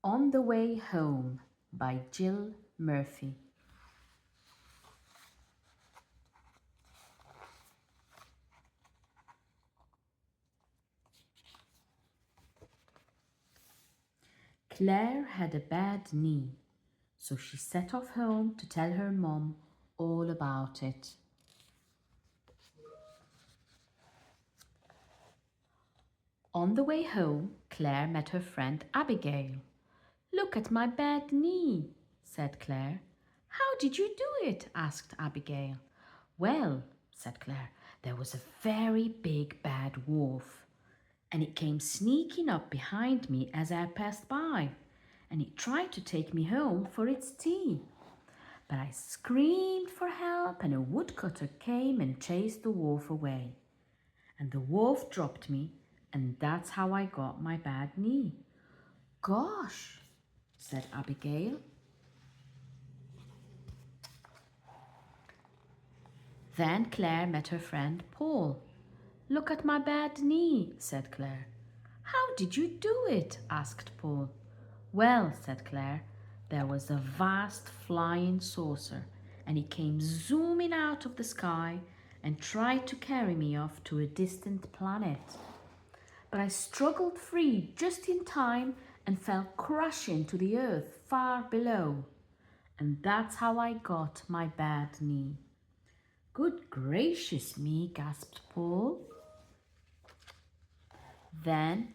On the Way Home by Jill Murphy. Claire had a bad knee, so she set off home to tell her mum all about it. On the way home, Claire met her friend Abigail. "Look at my bad knee," said Claire. "How did you do it?" asked Abigail. "Well," said Claire, "there was a very big bad wolf, and it came sneaking up behind me as I passed by, and it tried to take me home for its tea. But I screamed for help, and a woodcutter came and chased the wolf away. And the wolf dropped me, and that's how I got my bad knee." "Gosh," said Abigail. Then Claire met her friend Paul. "Look at my bad knee," said Claire. "How did you do it?" asked Paul. "Well," said Claire, "there was a vast flying saucer, and it came zooming out of the sky and tried to carry me off to a distant planet. But I struggled free just in time and fell crashing to the earth far below. And that's how I got my bad knee." "Good gracious me," gasped Paul. Then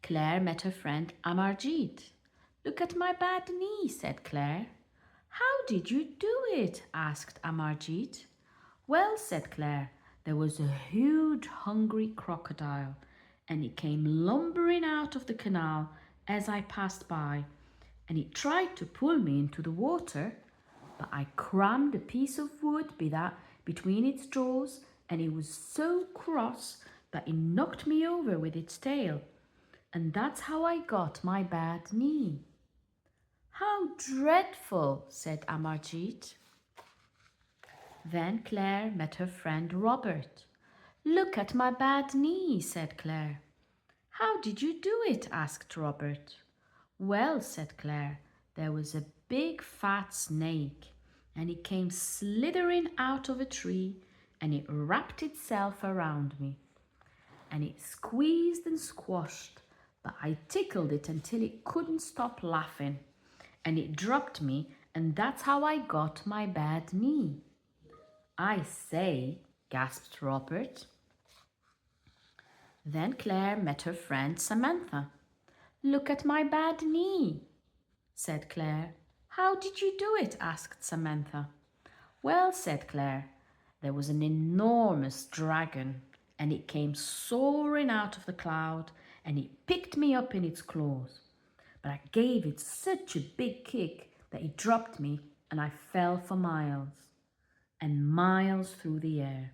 Claire met her friend Amarjit. "Look at my bad knee," said Claire. "How did you do it?" asked Amarjit. "Well," said Claire, "there was a huge hungry crocodile, and it came lumbering out of the canal as I passed by, and it tried to pull me into the water, but I crammed a piece of wood between its jaws, and it was so cross that it knocked me over with its tail, and that's how I got my bad knee." "How dreadful," said Amarjit. Then Claire met her friend Robert. "Look at my bad knee," said Claire. "How did you do it?" asked Robert. "Well," said Claire, "there was a big fat snake, and it came slithering out of a tree, and it wrapped itself around me, and it squeezed and squashed, but I tickled it until it couldn't stop laughing, and it dropped me, and that's how I got my bad knee." "I say," gasped Robert. Then Claire met her friend Samantha. "Look at my bad knee," said Claire. "How did you do it?" asked Samantha. "Well," said Claire, "there was an enormous dragon, and it came soaring out of the cloud, and it picked me up in its claws. But I gave it such a big kick that it dropped me, and I fell for miles and miles through the air,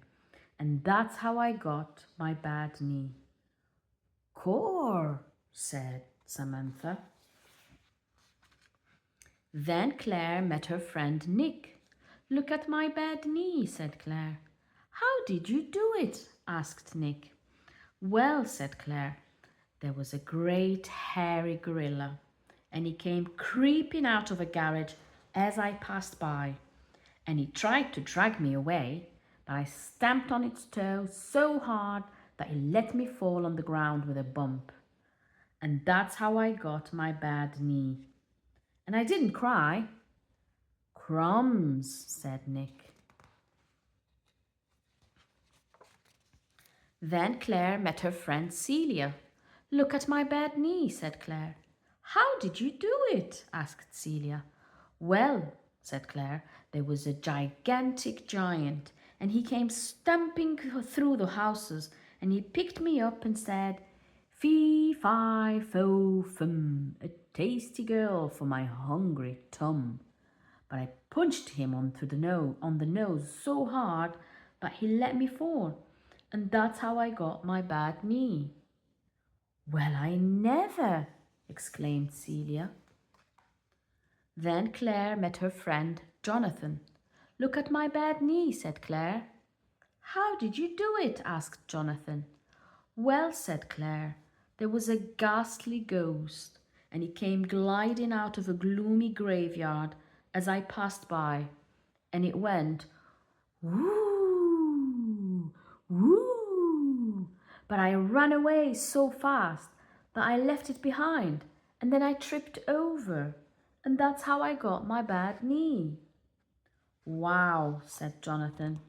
and that's how I got my bad knee." "Core," said Samantha. Then Claire met her friend Nick. "Look at my bad knee," said Claire. "How did you do it?" asked Nick. "Well," said Claire, "there was a great hairy gorilla, and he came creeping out of a garage as I passed by, and he tried to drag me away, but I stamped on its toe so hard that he let me fall on the ground with a bump. And that's how I got my bad knee. And I didn't cry." "Crumbs," said Nick. Then Claire met her friend Celia. "Look at my bad knee," said Claire. "How did you do it?" asked Celia. "Well," said Claire, "there was a gigantic giant, and he came stumping through the houses, and he picked me up and said, 'Fee, fi, fo, fum, a tasty girl for my hungry tum.' But I punched him on the nose so hard that he let me fall, and that's how I got my bad knee." "Well, I never!" exclaimed Celia. Then Claire met her friend Jonathan. "Look at my bad knee," said Claire. "How did you do it?" asked Jonathan. "Well," said Claire, "there was a ghastly ghost, and he came gliding out of a gloomy graveyard as I passed by, and it went, woo, woo. But I ran away so fast that I left it behind, and then I tripped over, and that's how I got my bad knee. Wow, said Jonathan.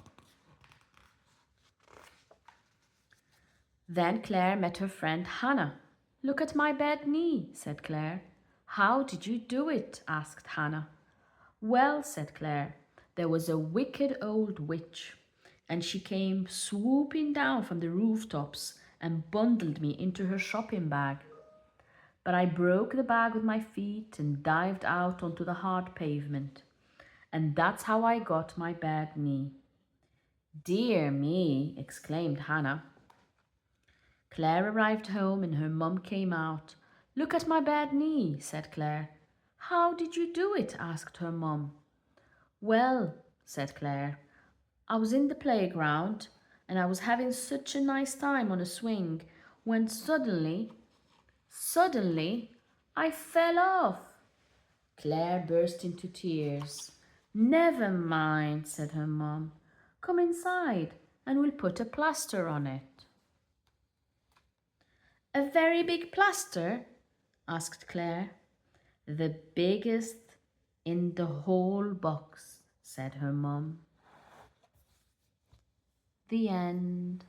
Then Claire met her friend Hannah. Look at my bad knee, said Claire. How did you do it? Asked Hannah. Well, said Claire, there was a wicked old witch, and she came swooping down from the rooftops and bundled me into her shopping bag. But I broke the bag with my feet and dived out onto the hard pavement, and that's how I got my bad knee. Dear me, exclaimed Hannah. Claire arrived home and her mum came out. Look at my bad knee, said Claire. How did you do it? Asked her mum. Well, said Claire, I was in the playground and I was having such a nice time on a swing when suddenly, I fell off. Claire burst into tears. Never mind, said her mum. Come inside and we'll put a plaster on it. A very big plaster? Asked Claire. The biggest in the whole box, said her mum. The end.